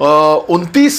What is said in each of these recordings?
29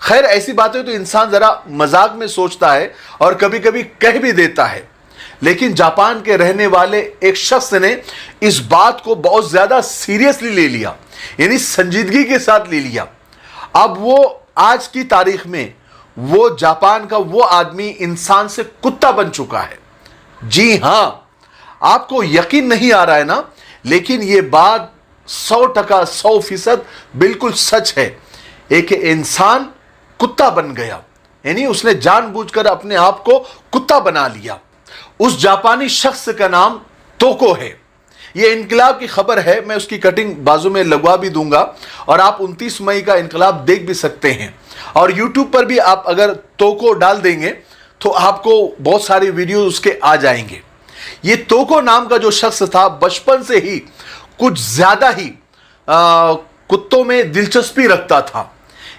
خیر ایسی باتیں تو انسان ذرا مذاق میں سوچتا ہے اور کبھی کبھی کہہ بھی دیتا ہے، لیکن جاپان کے رہنے والے ایک شخص نے اس بات کو بہت زیادہ سیریسلی لے لیا، یعنی سنجیدگی کے ساتھ لے لیا۔ اب وہ آج کی تاریخ میں وہ جاپان کا وہ آدمی انسان سے کتا بن چکا ہے۔ جی ہاں، آپ کو یقین نہیں آ رہا ہے نا، لیکن یہ بات 100% 100% بالکل سچ ہے۔ ایک انسان کتا بن گیا، یعنی اس نے جان بوجھ کر اپنے آپ کو کتا بنا لیا۔ اس جاپانی شخص کا نام توکو ہے۔ یہ انقلاب کی خبر ہے، میں اس کی کٹنگ بازو میں لگوا بھی دوں گا، اور آپ 29 مئی کا انقلاب دیکھ بھی سکتے ہیں، اور یوٹیوب پر بھی آپ اگر توکو ڈال دیں گے تو آپ کو بہت ساری ویڈیو اس کے آ جائیں گے۔ یہ توکو نام کا جو شخص تھا بچپن سے ہی کچھ زیادہ ہی کتوں میں دلچسپی رکھتا تھا،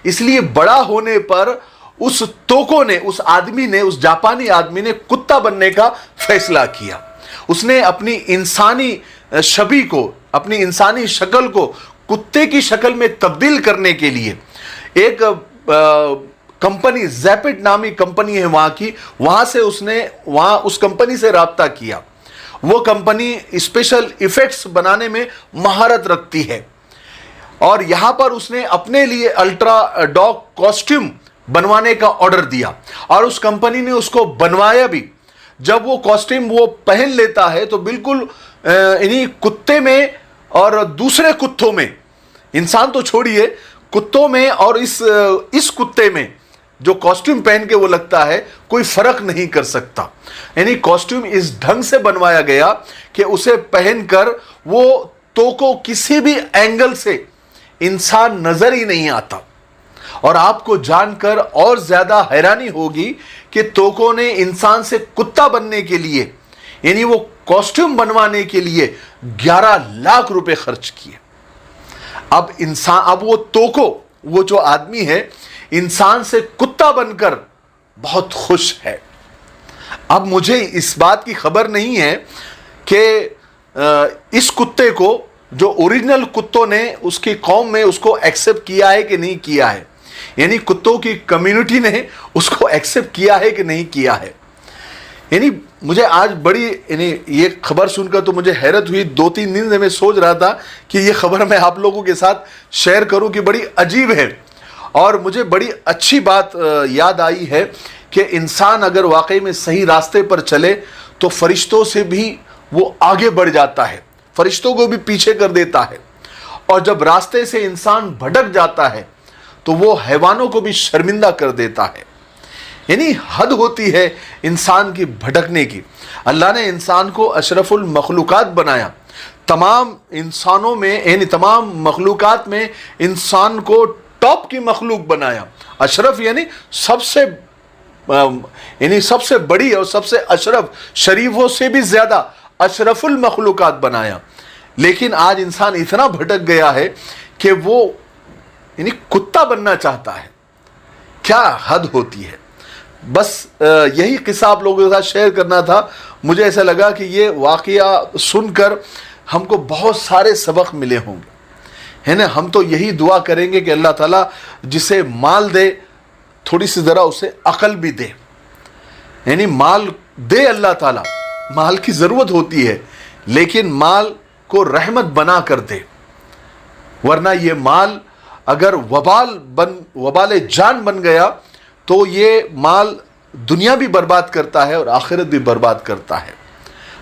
اس لیے بڑا ہونے پر اس توکو نے، اس آدمی نے، اس جاپانی آدمی نے کتا بننے کا فیصلہ کیا۔ اس نے اپنی انسانی شبیہ کو، اپنی انسانی شکل کو کتے کی شکل میں تبدیل کرنے کے لیے ایک کمپنی، زیپٹ نامی کمپنی ہے وہاں کی، وہاں سے اس نے اس کمپنی سے رابطہ کیا۔ وہ کمپنی اسپیشل ایفیکٹس بنانے میں مہارت رکھتی ہے، اور یہاں پر اس نے اپنے لیے الٹرا ڈاگ کاسٹیوم بنوانے کا آرڈر دیا، اور اس کمپنی نے اس کو بنوایا بھی۔ جب وہ کاسٹیوم وہ پہن لیتا ہے تو بالکل انہی کتے میں اور دوسرے کتوں میں، انسان تو چھوڑیے، کتوں میں اور اس کتے میں جو کاسٹیوم پہن کے وہ لگتا ہے، کوئی فرق نہیں کر سکتا۔ یعنی کاسٹیوم اس ڈھنگ سے بنوایا گیا کہ اسے پہن کر وہ توکو کسی بھی اینگل سے انسان نظر ہی نہیں آتا۔ اور آپ کو جان کر اور زیادہ حیرانی ہوگی کہ توکو نے انسان سے کتا بننے کے لیے، یعنی وہ کاسٹیوم بنوانے کے لیے 11 لاکھ روپے خرچ کیے۔ اب وہ توکو، وہ جو آدمی ہے، انسان سے کتا بن کر بہت خوش ہے۔ اب مجھے اس بات کی خبر نہیں ہے کہ اس کتے کو، جو اوریجنل کتوں نے اس کی قوم میں اس کو ایکسپٹ کیا ہے کہ نہیں کیا ہے، یعنی کتوں کی کمیونٹی نے اس کو ایکسپٹ کیا ہے کہ نہیں کیا ہے۔ یعنی مجھے آج بڑی یہ خبر سن کر تو مجھے حیرت ہوئی، 2-3 دن سے میں سوچ رہا تھا کہ یہ خبر میں آپ لوگوں کے ساتھ شیئر کروں کہ بڑی عجیب ہے، اور مجھے بڑی اچھی بات یاد آئی ہے کہ انسان اگر واقعی میں صحیح راستے پر چلے تو فرشتوں سے بھی وہ آگے بڑھ جاتا ہے، فرشتوں کو بھی پیچھے کر دیتا ہے، اور جب راستے سے انسان بھٹک جاتا ہے تو وہ حیوانوں کو بھی شرمندہ کر دیتا ہے۔ یعنی حد ہوتی ہے انسان کی بھٹکنے کی۔ اللہ نے انسان کو اشرف المخلوقات بنایا، تمام انسانوں میں، یعنی تمام مخلوقات میں انسان کو ٹاپ کی مخلوق بنایا۔ اشرف یعنی سب سے بڑی اور سب سے اشرف، شریفوں سے بھی زیادہ اشرف المخلوقات بنایا۔ لیکن آج انسان اتنا بھٹک گیا ہے کہ وہ یعنی کتا بننا چاہتا ہے۔ کیا حد ہوتی ہے۔ بس یہی قصہ آپ لوگوں کے ساتھ شیئر کرنا تھا۔ مجھے ایسا لگا کہ یہ واقعہ سن کر ہم کو بہت سارے سبق ملے ہوں گے، ہے نا۔ ہم تو یہی دعا کریں گے کہ اللہ تعالیٰ جسے مال دے، تھوڑی سی ذرا اسے عقل بھی دے، یعنی مال دے اللہ تعالیٰ، مال کی ضرورت ہوتی ہے، لیکن مال کو رحمت بنا کر دے، ورنہ یہ مال اگر وبال جان بن گیا تو یہ مال دنیا بھی برباد کرتا ہے اور آخرت بھی برباد کرتا ہے۔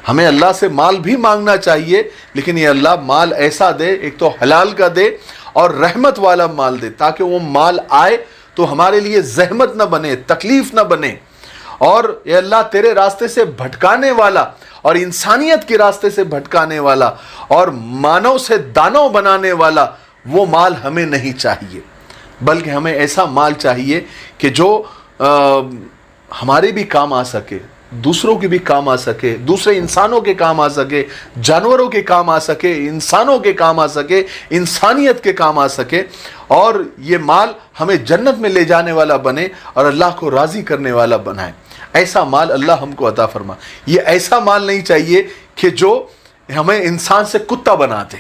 ہمیں اللہ سے مال بھی مانگنا چاہیے، لیکن یہ اللہ مال ایسا دے، ایک تو حلال کا دے اور رحمت والا مال دے، تاکہ وہ مال آئے تو ہمارے لیے زحمت نہ بنے، تکلیف نہ بنے، اور اے اللہ تیرے راستے سے بھٹکانے والا اور انسانیت کے راستے سے بھٹکانے والا اور مانو سے دانو بنانے والا وہ مال ہمیں نہیں چاہیے، بلکہ ہمیں ایسا مال چاہیے کہ جو ہمارے بھی کام آ سکے، دوسروں کے بھی کام آ سکے، دوسرے انسانوں کے کام آ سکے، جانوروں کے کام آ سکے، انسانوں کے کام آ سکے، انسانیت کے کام آ سکے، اور یہ مال ہمیں جنت میں لے جانے والا بنے اور اللہ کو راضی کرنے والا بنائے۔ ایسا مال اللہ ہم کو عطا فرما۔ یہ ایسا مال نہیں چاہیے کہ جو ہمیں انسان سے کتا بنا دے،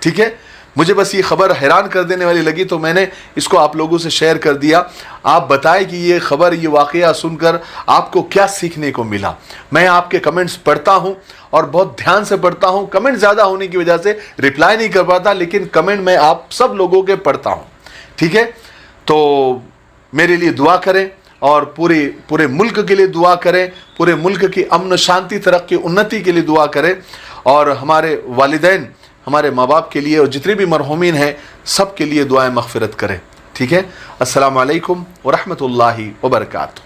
ٹھیک ہے۔ مجھے بس یہ خبر حیران کر دینے والی لگی تو میں نے اس کو آپ لوگوں سے شیئر کر دیا. آپ بتائیں کہ یہ خبر، یہ واقعہ سن کر آپ کو کیا سیکھنے کو ملا. میں آپ کے کمنٹس پڑھتا ہوں اور بہت دھیان سے پڑھتا ہوں. کمنٹ زیادہ ہونے کی وجہ سے رپلائی نہیں کر پاتا، لیکن کمنٹ میں آپ سب لوگوں کے پڑھتا ہوں. ٹھیک ہے، تو میرے لیے دعا کریں اور پورے ملک کے لیے دعا کریں، پورے ملک کی امن و شانتی، ترقی، انتی کے لیے دعا کریں، اور ہمارے والدین، ہمارے ماں باپ کے لیے اور جتنے بھی مرحومین ہیں سب کے لیے دعائیں مغفرت کریں. ٹھیک ہے، السلام علیکم ورحمۃ اللہ وبرکاتہ.